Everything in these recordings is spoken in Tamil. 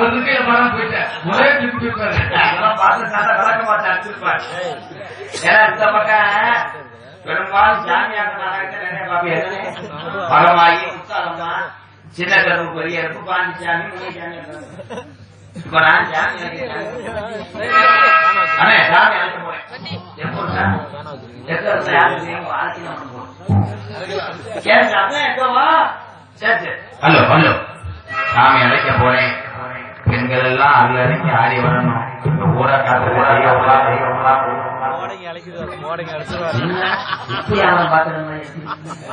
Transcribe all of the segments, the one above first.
அவருக்கு மரம் போயிட்டேன் ஒரே திருப்பி பார்த்து நல்லா கலக்க மாட்டேன் அடிச்சிருப்பாரு. ஏன்னா இந்த பக்கம் பெரும்பாலும் சாமியார் நிறைய பாப்பீங்க. பழமாயி முத்தாலம்மா சின்ன கருப்பு பெரிய இருக்கு பாண்டிச்சாமி முனிசாமி. இப்ப நான் சாமி அண்ணே சாமி அழைக்க போறேன். ஹலோ ஹலோ சாமி அழைக்க போறேன். பெண்கள் எல்லாம் அதுல இறங்கி ஆடி வரணும். ஊரா காத்து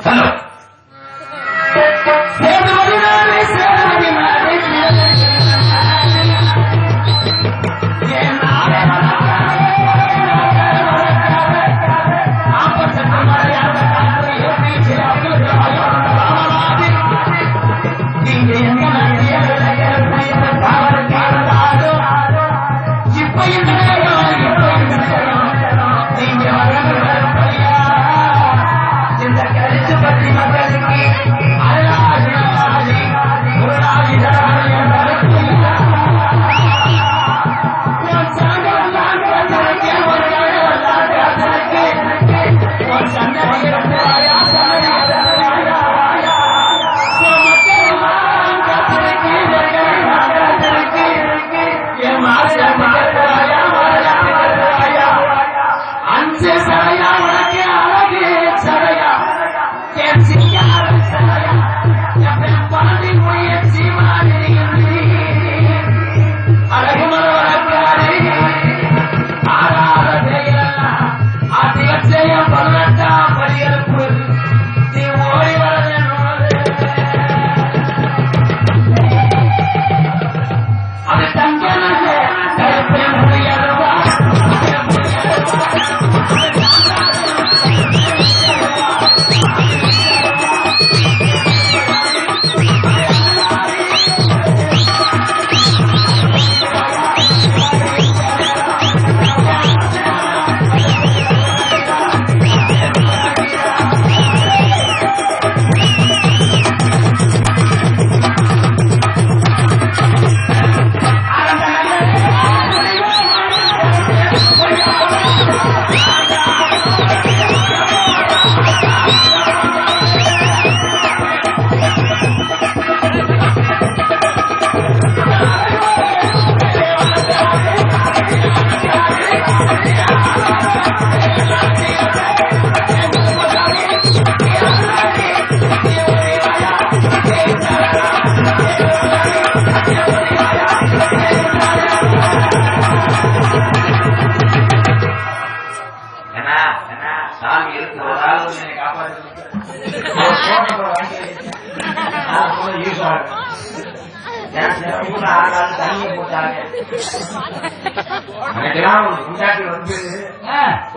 ஹலோ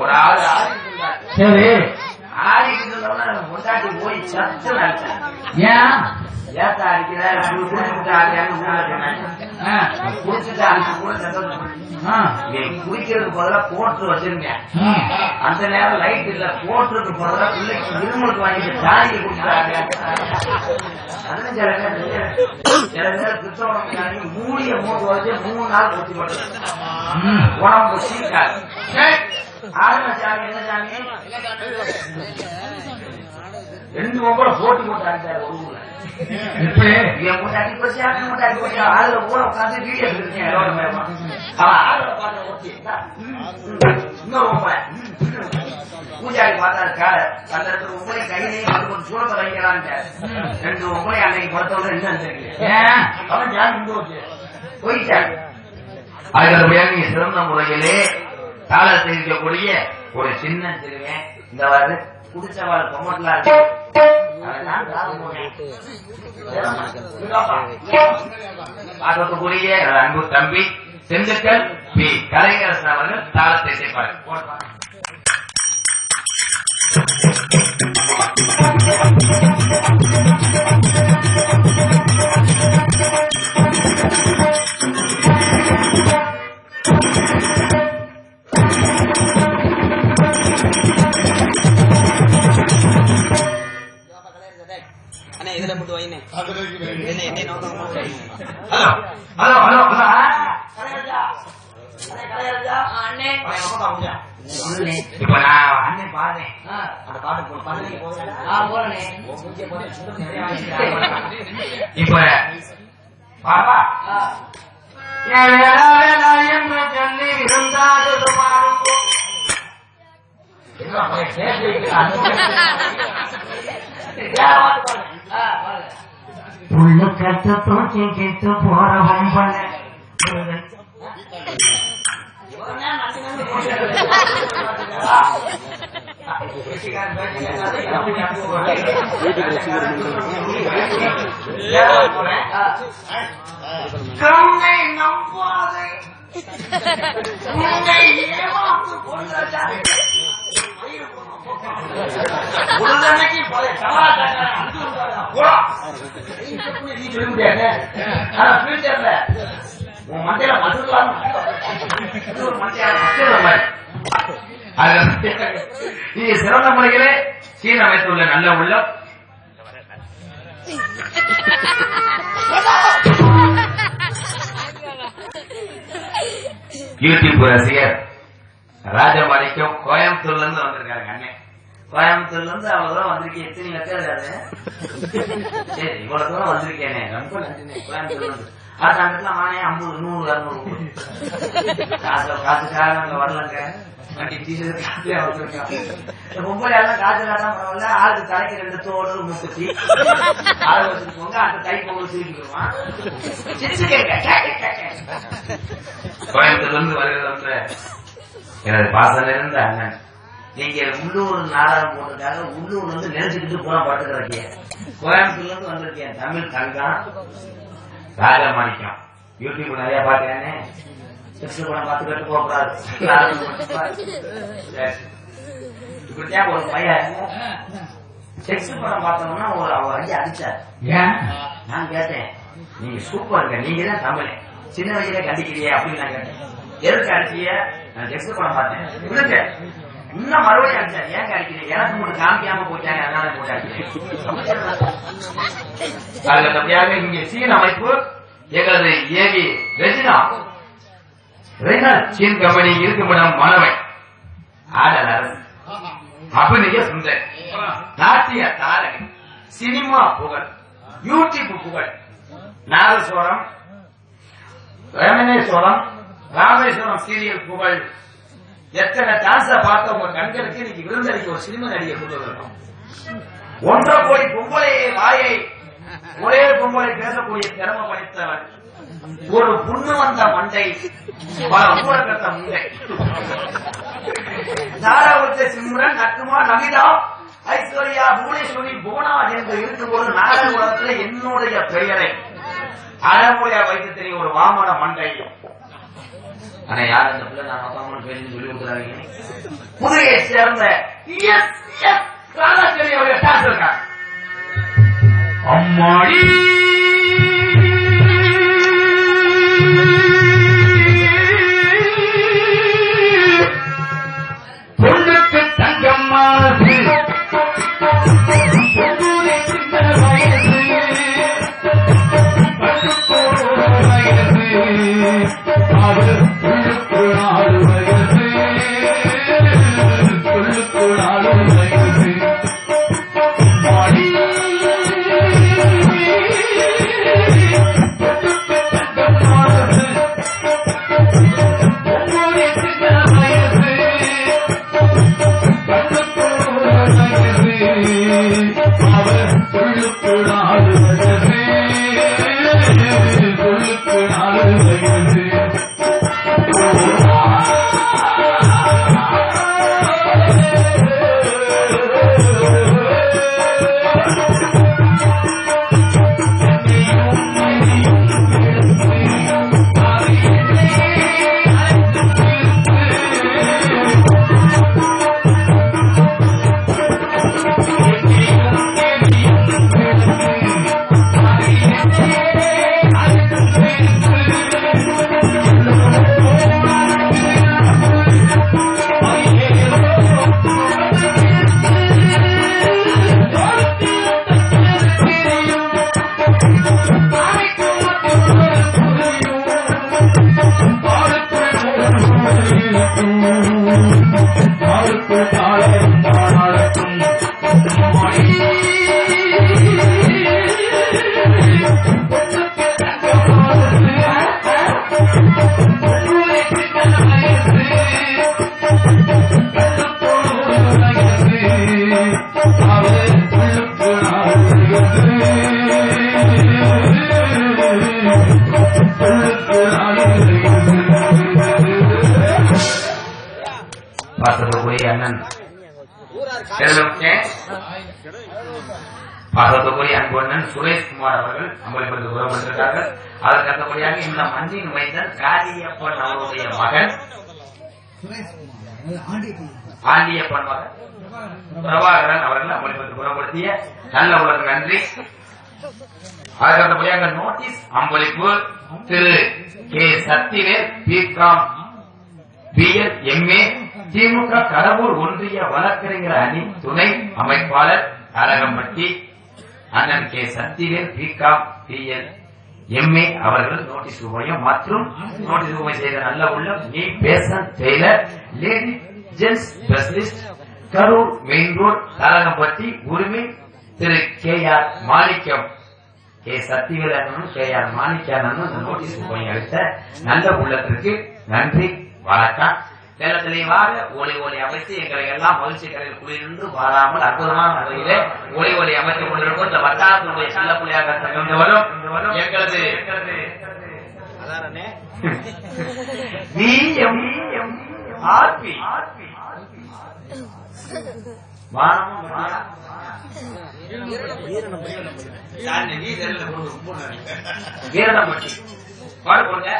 ஒரு ஆள் சரி ஆடிக்கிட்டு முன்னாடி போய் சத்து நினைச்சேன். ஏன் ஏத்த அடிக்கிறாரு குடிக்கிறதுக்கு பதிலா போட்டு வச்சிருக்கேன். அந்த நேரம் லைட் இல்ல, போட்டுறதுக்கு பதிலா பிள்ளைக்கு இருமலுக்கு வாங்கிட்டு தாங்கி குடிக்கிறாங்க. சில நேரம் கிறிஸ்தவனுக்கு மூடிய மூணு வச்சு 3 நாள் குத்தி போட்டு உடம்பு சீக்காது. ஆளுநர் சாமி என்ன சாமி 2 பொம்பளை போட்டி போட்டாங்க ஒரு ஊர்ல. முன்னாடி போச்சு முன்னாடி போச்சு ஆளுல கூட உட்காந்து வீடியோ இருக்கேன். இன்னொரு பொம்பளை பூஜாரி பார்த்தாரு கால அந்த இடத்துல உங்களை கையிலேயே கொஞ்சம் சூழத்தை வைக்கிறான்ட்டு 2 பொம்பளை அன்னைக்கு படுத்தவங்க என்னன்னு தெரியல. அவன் ஜாதி இருந்து போயிட்டாங்க. அதுக்கு நீ சிறந்த முறையிலே காலத்தை இருக்கக்கூடிய ஒரு சின்ன சிறுவன் இந்த வாரு குடிச்சவாழ பொம்மட்டலா இருக்கு. பார்க்கக்கூடிய அன்பு தம்பி செந்தக்கல் பி கலைஞரசன் அவர்கள் தாளத்தை சேர்ப்பார். இதுல போட்டு ஹலோ ஹலோ ஹலோ இப்ப நான் அண்ணன் பாடுறேன் அந்த பாட்டு இப்ப பாப்பா என்று சொல்லி இருந்தாலும் புள்ள கட்ட தோச்சி கேட்டு போறவன் பண்ண கண்ணை நம்பாதே உன்னை ஏமாத்து கொண்டதாய் உடனடிக்கு போய் ஃபியூச்சர்ல உன் மண்டையில மதுரலாம் நீ சிறந்த முறையிலே சீன அமைத்துள்ள நல்ல உள்ளம் யூடியூப் ரசிகர் ராஜமாணிக்கம் கோயம்புத்தூர்ல இருந்து வந்திருக்காங்க அண்ணன் கோயம்புத்தூர்ல இருந்து அவ்வளவு தூரம் வந்திருக்கேன் எத்தனை லட்சம் சரி இவ்வளவு தூரம் வந்திருக்கேனே ரொம்ப நன்றி கோயம்புத்தூர்ல இருந்து அந்த வானே 50 100 200 காசுக்காக அங்க வரலங்க பொம்பளை எல்லாம் காசு காட்டாம பரவாயில்ல ஆளுக்கு தலைக்கு 2 தோடு முப்பத்தி ஆளு வச்சுருக்கோங்க அந்த கை பொங்கல் சிரிக்கிடுவான் கோயம்புத்தூர்ல இருந்து வருகிற எனது பாசம் இருந்த அண்ணன் நீங்க உள்ளூர் நாடகம் போட்டிருக்காங்க உள்ளூர்ல இருந்து நினைச்சுக்கிட்டு பூரா பாட்டுக்கிறீங்க கோயம்புத்தூர்ல இருந்து வந்திருக்கேன் தமிழ் தங்கம் ராஜமாணிக்கம் யூடியூப் நிறைய பாக்குறேன்னு படம் பார்த்துக்கிட்டு போகக்கூடாது இப்படித்தான் ஒரு பையன் செக்ஸ் படம் பார்த்தோம்னா ஒரு அவர் அடி அடிச்சார் ஏன் நான் கேட்டேன் நீங்க சூப்பர் இருக்க நீங்க தான் தமிழ் சின்ன வயசுல கண்டிக்கிறியே அப்படின்னு நான் கேட்டேன் எதுக்கு அடிச்சிய நான் செக்ஸ் படம் பார்த்தேன் விழுங்க இன்னும் மறுபடியும் அடிச்சார் ஏன் அடிக்கிறீங்க எனக்கு மட்டும் காமிக்காம போயிட்டாங்க அதனால போட்டு அடிக்கிறேன் அதுல தம்பியாக இங்க சீன அமைப்பு எங்களது ஏவி ரெஜினா சீன் கம்பெனி இருக்குமிடம் மாணவன் ஆடலர் அபிநய சுந்தர் நாட்டிய தாரகை சினிமா புகழ் யூடியூப் புகழ் நாதஸ்வரம் ரமணேஸ்வரம் ராமேஸ்வரம் சீரியல் புகழ் எத்தனை டான்ஸ பார்த்த உங்க கண்களுக்கு இன்னைக்கு விருந்தளிக்க ஒரு சினிமா நடிகை கொண்டு வரணும் 1.5 கோடி பொம்பளையை வாயை ஒரே பொம்பளை பேசக்கூடிய திறமை படைத்தவர் ஒரு புண்ணு வந்த மண்டை ஊரகத்த முண்டை தாராவத்த சிம்ரன் நக்குமா நமிதா ஐஸ்வர்யா புவனேஸ்வரி போனா என்று இருக்கும்போது நாடக உலகத்தில் என்னுடைய பெயரை அறமுறையா வைத்து தெரியும் ஒரு வாமன மண்டை. ஆனா யார் அந்த பிள்ளை நான் வாமன் பேசி சொல்லி கொடுக்குறாங்க. புதுகையை சேர்ந்த ராதாச்சேரி அவருடைய டான்ஸ் இருக்காங்க. அம்மாடி பொண்ணுக்கு தங்கம்மானது அண்ணன் பாகத்துக்குரிய அன்பண்ணன் சுரேஷ்குமார் அவர்கள் அம்பலப்பட்டு உறவுபட்டிருக்கார்கள். அதற்கு அடுத்தபடியாக இந்த மண்ணின் மைந்தன் காளியப்பன் அவருடைய மகன் ஆண்டியப்பன் மகன் பிரபாகரன் அவர்கள் அம்பலப்பட்டு உறவுபடுத்திய நல்ல உலக நன்றி. அதற்கு அடுத்தபடியாக நோட்டீஸ் அம்பளிப்பு Thiru K Sathivel BCom BL MA DMK Kadavur ஒன்றிய வழக்கறிஞர் அணி துணை அமைப்பாளர் அரகம்பட்டி அண்ணன் K Sathivel BCom BL MA அவர்கள் நோட்டீஸ் உபயம் மற்றும் நோட்டீஸ் உபயம் செய்த நல்ல உள்ளம் நீ fashion tailor lady gents specialist Karur main road Arakampatti உரிமை Thiru K R Manickam K Sathivel அண்ணனும் கே ஆர் மாணிக்கம் நோட்டீஸ் உபயம் அளித்த நல்ல உள்ளத்திற்கு நன்றி வணக்கம். தெல தெளிவாக ஒளி ஒளி அமைத்து எங்களை எல்லாம் மகிழ்ச்சி கரையில் குளிர்ந்து வாராமல் அற்புதமான முறையிலே ஒளி ஒளி அமைத்துக் கொண்டிருக்கும் இந்த வட்டாரத்தினுடைய சில புள்ளியாக வரும் எங்களது வீரணம்பட்டி பாடு போடுங்க.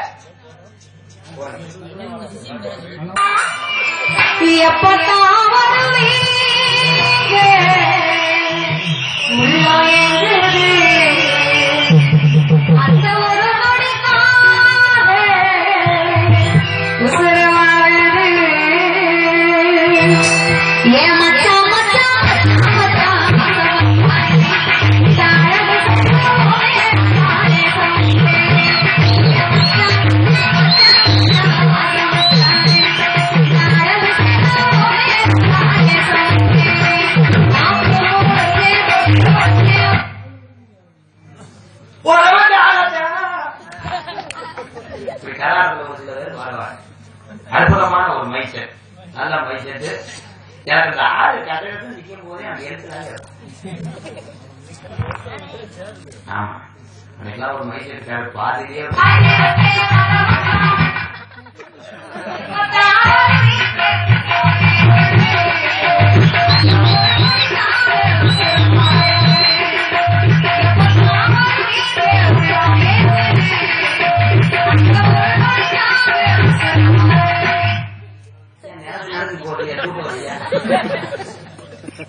அற்புதமான ஒரு மைசெட், நல்ல மைசெட். எனக்கு இந்த ஆறு கதையில நிக்கும் போதே அந்த இடத்துல ஆமா அன்னைக்கெல்லாம் ஒரு மைசெட் பாதிலேயே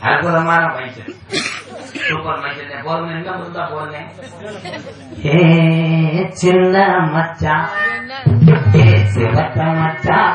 அற்புதமான மைசெட், சூப்பர் மைசெட். போதுங்க, என்ன இருந்தா போதுங்க. சின்ன மச்சான் சிவத்த மச்சான்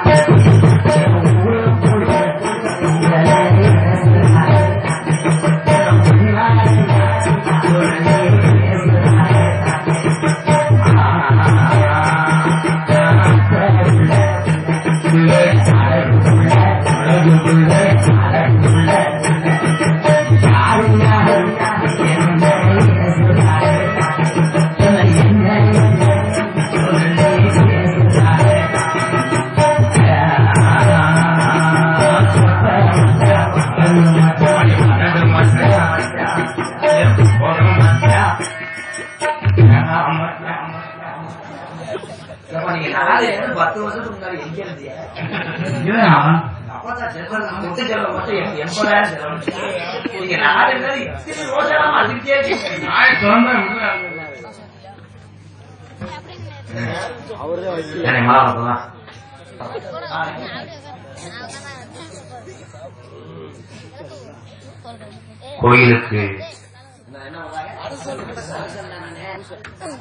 கோயிலுக்கு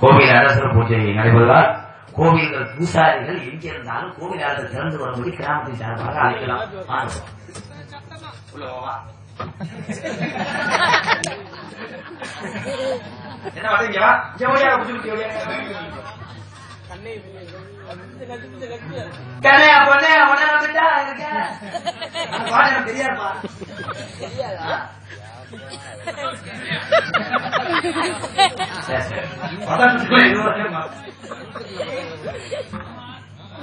கோவில் அரசர் பூஜை நடைபெறுவார். கோவில்கள் பூசாரிகள் எங்கிருந்தாலும் கோவிலாளர்கள் திறந்து வரும்படி கிராமத்தின் சார்பாக அழைக்கலாம். தெரியாதுப்பா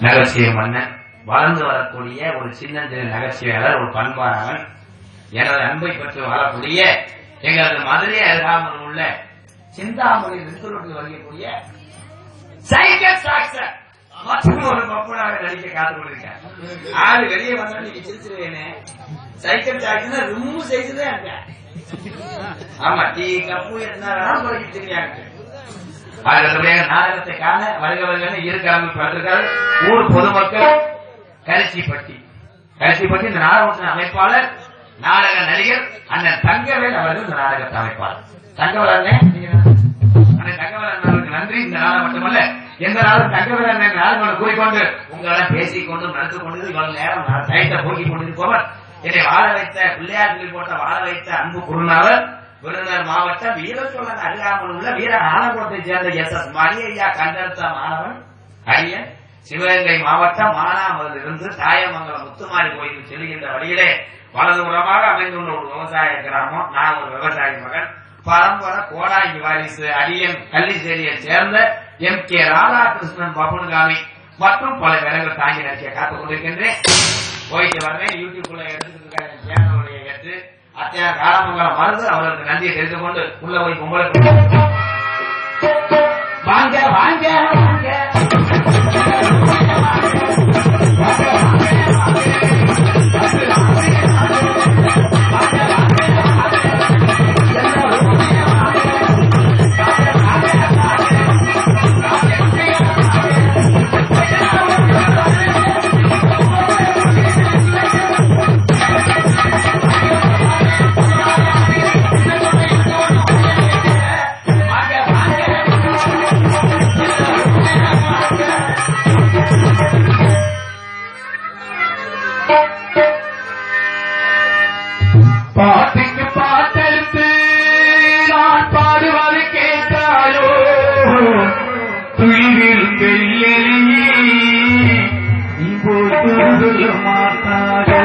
நகைச்சுவை மன்னன் வளர்ந்து வரக்கூடிய ஒரு சின்னஞ்சிறு நகைச்சுவையாளர், ஒரு பண்பானவன், எனது அன்பை பெற்று வாழக்கூடிய எங்களது மதுரை அருகாமல் உள்ள சிந்தாமணி ரிசோர்ட்டில் வரையக்கூடிய சைக்கிள் சாக்சர் மற்றும் ஒரு பப்பனாக நடிக்க காத்து கொண்டிருக்கேன். ஆளு வெளியே வந்தா நீங்க சிரிச்சிருவேனே. சைக்கிள் சாய்க்குன்னா ரொம்ப செய்துதான் இருக்கேன். ஆமா, டீ கப்பு இருந்தாலும் குறைக்க தெரியாது. நாடகத்தை காண வருகிறவர்கள் இருக்காமல் பார்த்திருக்காரு. ஊர் பொதுமக்கள் கரிசிப்பட்டி இந்த நாடகத்தின் அமைப்பாளர் நாடக நடிகர் அண்ணன் தங்கவேல் அவர்கள் இந்த நாடகத்தை அமைப்பாளர். தங்கவேல் நன்றி. இந்த நாடகம் மட்டுமல்ல, எந்த நாளும் தங்கவேல் அண்ணன் நாடகம் கூறிக்கொண்டு உங்களிடம் பேசிக்கொண்டு நடந்து கொண்டு இவ்வளவு நேரம் டைத்தை போக்கிக் கொண்டிருப்பவர் என்னை வாழ வைத்த பிள்ளையார் சொல்லி போட்ட வாழ வைத்த அன்பு குருநாதர் விருதுநகர் மாவட்டம் வீரச்சோழன் அருகாமல் உள்ள வீர ஆனகோட்டை சேர்ந்த SS மணியா கண்டெடுத்த மாணவன் அரியன். சிவகங்கை மாவட்டம் மானாமதிலிருந்து தாயமங்கலம் முத்துமாரி கோயிலுக்கு செல்கின்ற வழியிலே வலதுபுறமாக அமைந்துள்ள ஒரு விவசாய கிராமம். நான் ஒரு விவசாய மகன். பரம்பரை கோடாங்கி வாரிசு அடியன் கள்ளிச்சேரியை சேர்ந்த MK ராதாகிருஷ்ணன் பபுன்காமி மற்றும் பல பேரங்கள் தாங்கி நடிக்க காத்துக் கொண்டிருக்கின்றேன். போயிட்டு வரேன். யூடியூப்ல எடுத்துக்கிட்டு சேனலுடைய ஏற்று அத்தியா காலமங்கலம் மருந்து அவர்களுக்கு நன்றியை தெரிந்து கொண்டு உள்ள போய் உங்களுக்கு வாங்க வாங்க வாங்க பாட்டுக்கு பாட்டெடுத்து நான் பாடுவது கேட்டாயோ துளிவில் வெள்ளெளியே இப்போது சொல்ல மாட்டாயோ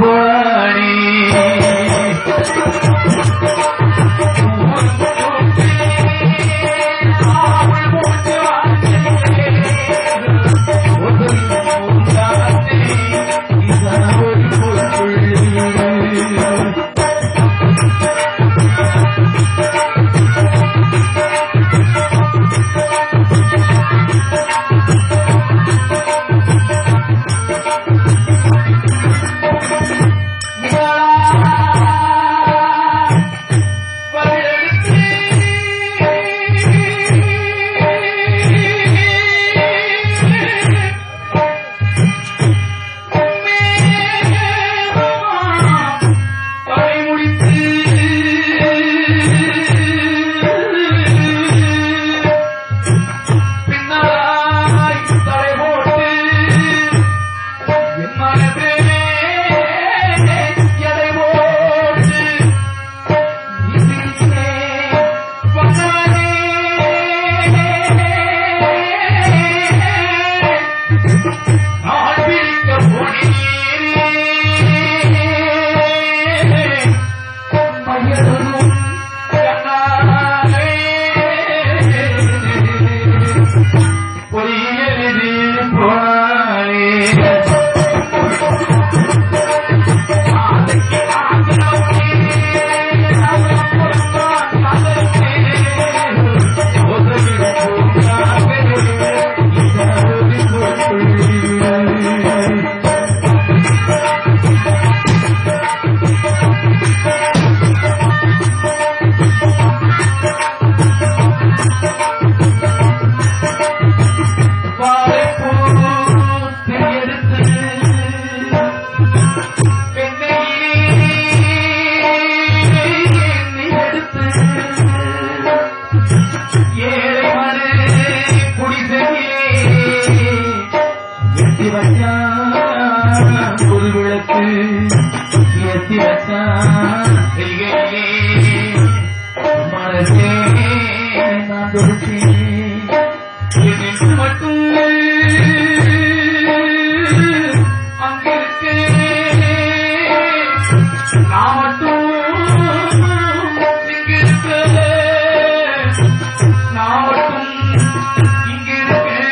போனே ஒரு விளக்கு ஏற்றி வச்சான் கைகளிலே மனசே நான் கொடுத்தேன் என்று மட்டும் அங்கிருக்கே நான் மட்டும் இங்கிருக்க நான் மட்டும் இங்கிருக்கே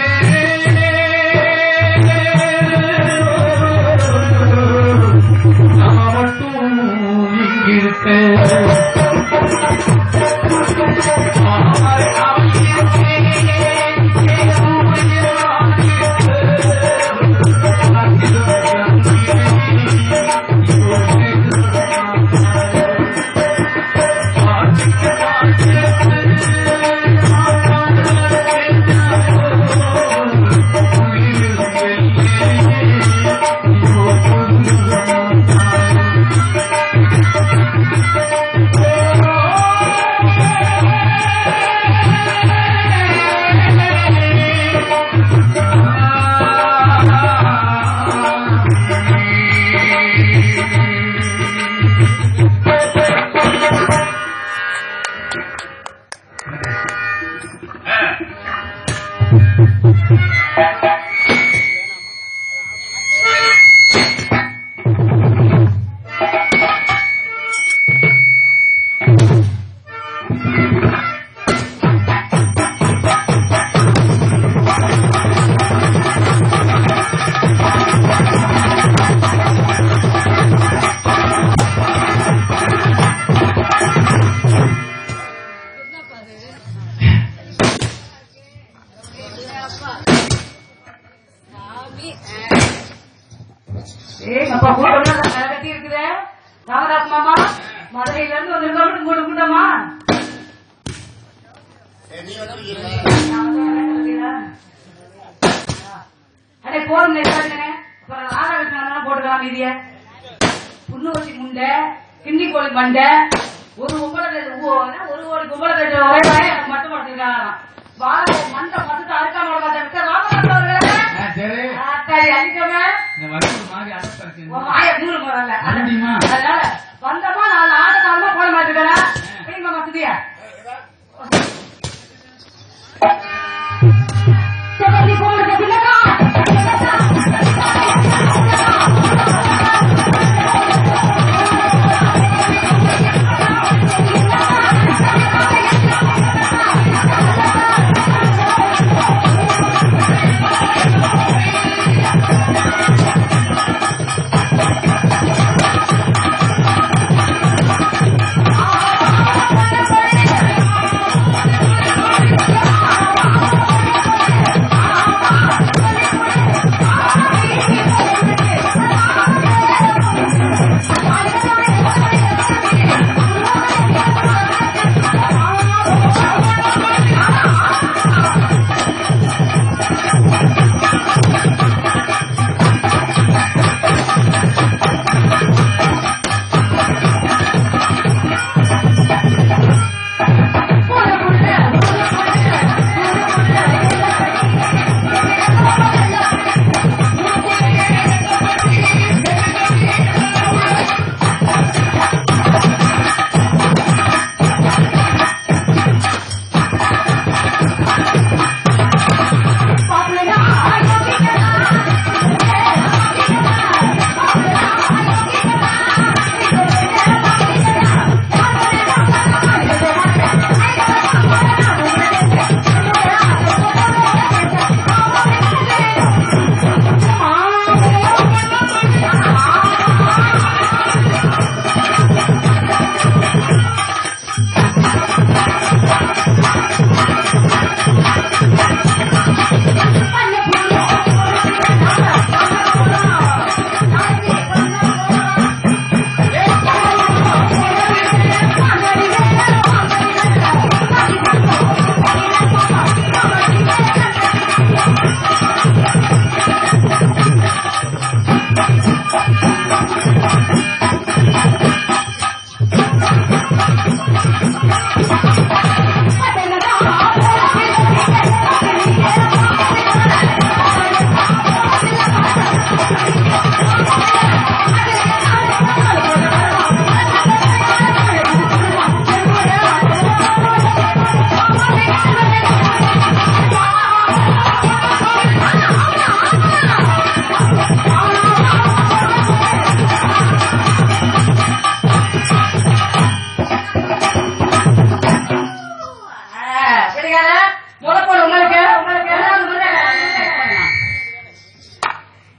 நான் மட்டும் இங்கிருக்க ராமதாஸ் மாமா மதுரையில இருந்து வந்து கூட்டமா அடே போதுங்க அப்புறம் ராதாகிருஷ்ணன் போட்டுக்கலாம் மீதிய புண்ணு வச்சு முண்டை கிண்டி கோழி மண்டை ஒரு கும்பலை ஒரு கோடி கும்பலை எனக்கு மட்டும் படுத்துருக்காங்க வாழ மண்டை பத்து அறுக்காம பார்த்தேன் அழிக்கவே அதனால வந்தமா நாலு ஆட்ட காலமா போட மாட்டேன் வசதியா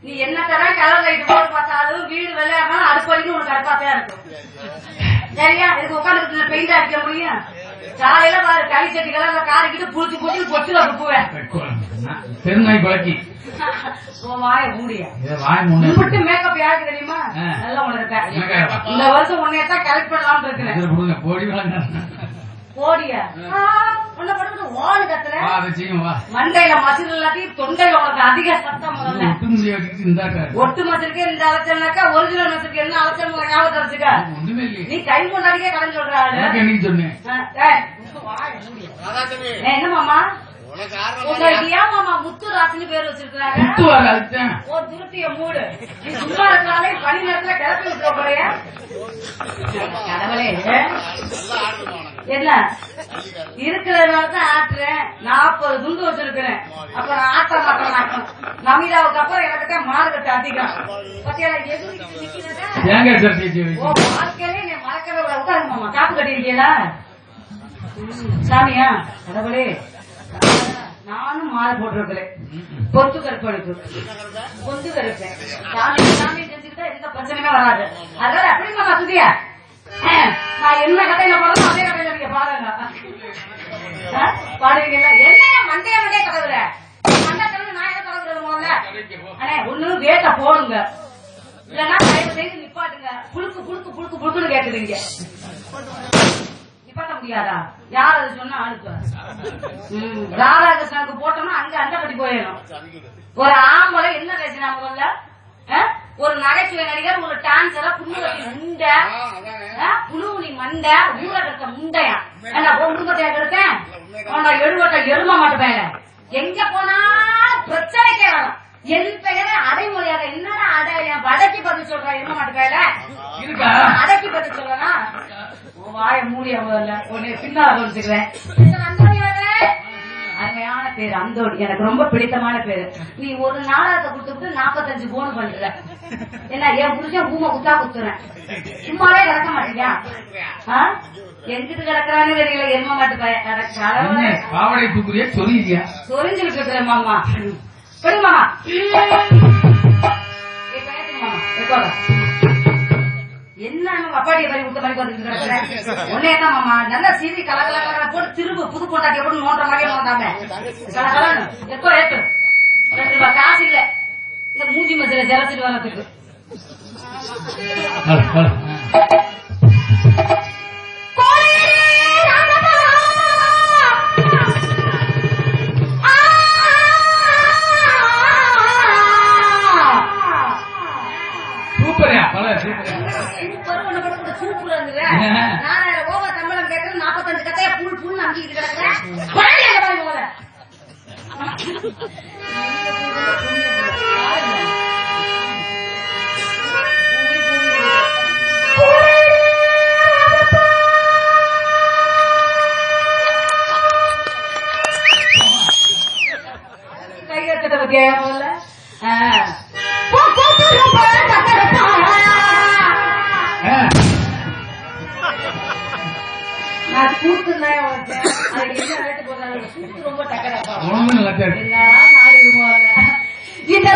நீ என்ன தரம் கலர் லைட் போட்டு பார்த்தாலும் வீடு விளையாடணும் அடுப்பு வரைக்கும் உனக்கு அடுப்பாத்தான் இருக்கும். சரியா? இதுக்கு உட்காந்து பெயிண்ட் அடிக்க முடியும்? காலையில பாரு கறி சட்டிகளை காரிக்கிட்டு புடிச்சு புடிச்சு பொச்சுல குப்புவேன். பெருநாய் பழக்கி வாய மூடியா மட்டும் மேக்கப் யாருக்கு தெரியுமா? நல்லா உனக்கு இருப்பேன். இந்த வருஷம் உன்னையத்தான் கரெக்ட் பண்ணலாம்னு இருக்கிறேன். போடியா உன்னை படுத்து ஓடு கத்துல மண்டையில மசில் எல்லாத்தையும் தொண்டையில உனக்கு அதிக சத்தம். ஒட்டு மசிலுக்கு இந்த அலைச்சல்னாக்கா ஒரிஜினல் மசிலுக்கு என்ன அலைச்சல் ஞாபகத்தை வச்சுக்க. நீ கை முன்னாடியே கடன் சொல்றாரு. என்ன மாமா உங்களுக்கு ஏன் மாமா முத்து ராசின்னு பேர் வச்சிருக்காங்க? ஒரு திருப்திய மூடு. நீ சும்மா இருக்கிறாலே பனி நேரத்துல கிளப்பி விட்டுற போறைய கடவுளே. என்ன இருக்கிறதுனாலதான் ஆட்டுறேன். 40 துண்டு வச்சிருக்கிறேன். அப்ப நான் ஆட்ட மாட்டேன். நமிதாவுக்கு அப்புறம் எனக்கு மார்க்கெட் அதிகம். பத்தியால எது வாழ்க்கையிலே நீ மறக்கவே உட்காருங்க மாமா. காப்பு கட்டிருக்கீங்களா சாமியா? கடவுளே நானும் மாலை போட்டிருக்கிறேன். பொத்து கருப்பெடுப்பு பொந்து கருப்பேன். சாமி சாமி செஞ்சுக்கிட்டா எந்த பிரச்சனையுமே வராது. அதனால அப்படி மாமா சுதியா நான் என்ன கதையில போறோம் அதே கதையில நீங்க பாருங்க. பாடுவீங்கல்ல என்ன மண்டைய மண்டைய கலவுற மண்டை கலவு நான் எதை கலவுறது முதல்ல? அண்ணே ஒண்ணு வேட்ட போடுங்க, இல்லன்னா தயவு செய்து நிப்பாட்டுங்க. புழுக்கு புழுக்கு புழுக்கு புழுக்குன்னு கேக்குறீங்க. நிப்பாட்ட முடியாதா? யார் அது சொன்னா அனுப்பு. ராதாகிருஷ்ணனுக்கு போட்டோம்னா அங்க அந்த கட்டி போயிடும். ஒரு ஆம்பளை என்ன பேசினா முதல்ல? ஒரு நகைச்சுவை நடிகர், ஒரு டான்சரா, புண்ணுவட்டி முண்டை, புழுவுனி மண்டை, ஊரகத்த முண்டையா குடும்பத்தையா கெடுத்தேன். எழுவட்ட எரும மாட்டேன். எங்க போனாலும் பிரச்சனைக்கே வரும். என் பெயரை அடைமொழியாக என்னடா அடை வடக்கி பதில் சொல்ற எரும மாட்டேல அடக்கி பதில் சொல்லனா வாய மூடிய முதல்ல உன்னை பின்னால சொல்லிக்கிறேன். அருமையான பேரு அந்தோடி, எனக்கு ரொம்ப பிடித்தமான பேரு. நீ ஒரு நாடகத்தை கொடுத்துட்டு 45 போன் பண்ற. என்ன என் புருஷன் பூமை குத்தா குத்துறேன். சும்மாவே கிடக்க மாட்டியா? எங்கிட்டு கிடக்குறான்னு தெரியல. எரும மாட்டு பையன் சொரிஞ்சுக்கிட்டு இருக்கிறேன் மாமா. படி மாமா மாமா என்ன அப்பாடிய மாதிரி விட்ட மாதிரி வந்துட்டு கிடக்குறேன். ஒன்னேதான் மாமா நல்லா சீதி கலகல போட்டு திரும்ப புது கொண்டாட்டி போட்டு நோண்ட மாதிரியே நோண்டாம கலகலன்னு எப்போ ஏற்று 2 ரூபாய் காசு இல்ல இந்த மூஞ்சி மசில ஜலச்சிட்டு வரதுக்கு. சம்பளம் கேட்கறது 45 கத்தையா புல் புல் நம்பிக்கிட்டு கிடக்குறேன். கையெழுத்த பத்தியா முதல்ல ரொம்ப டக்கரா இந்த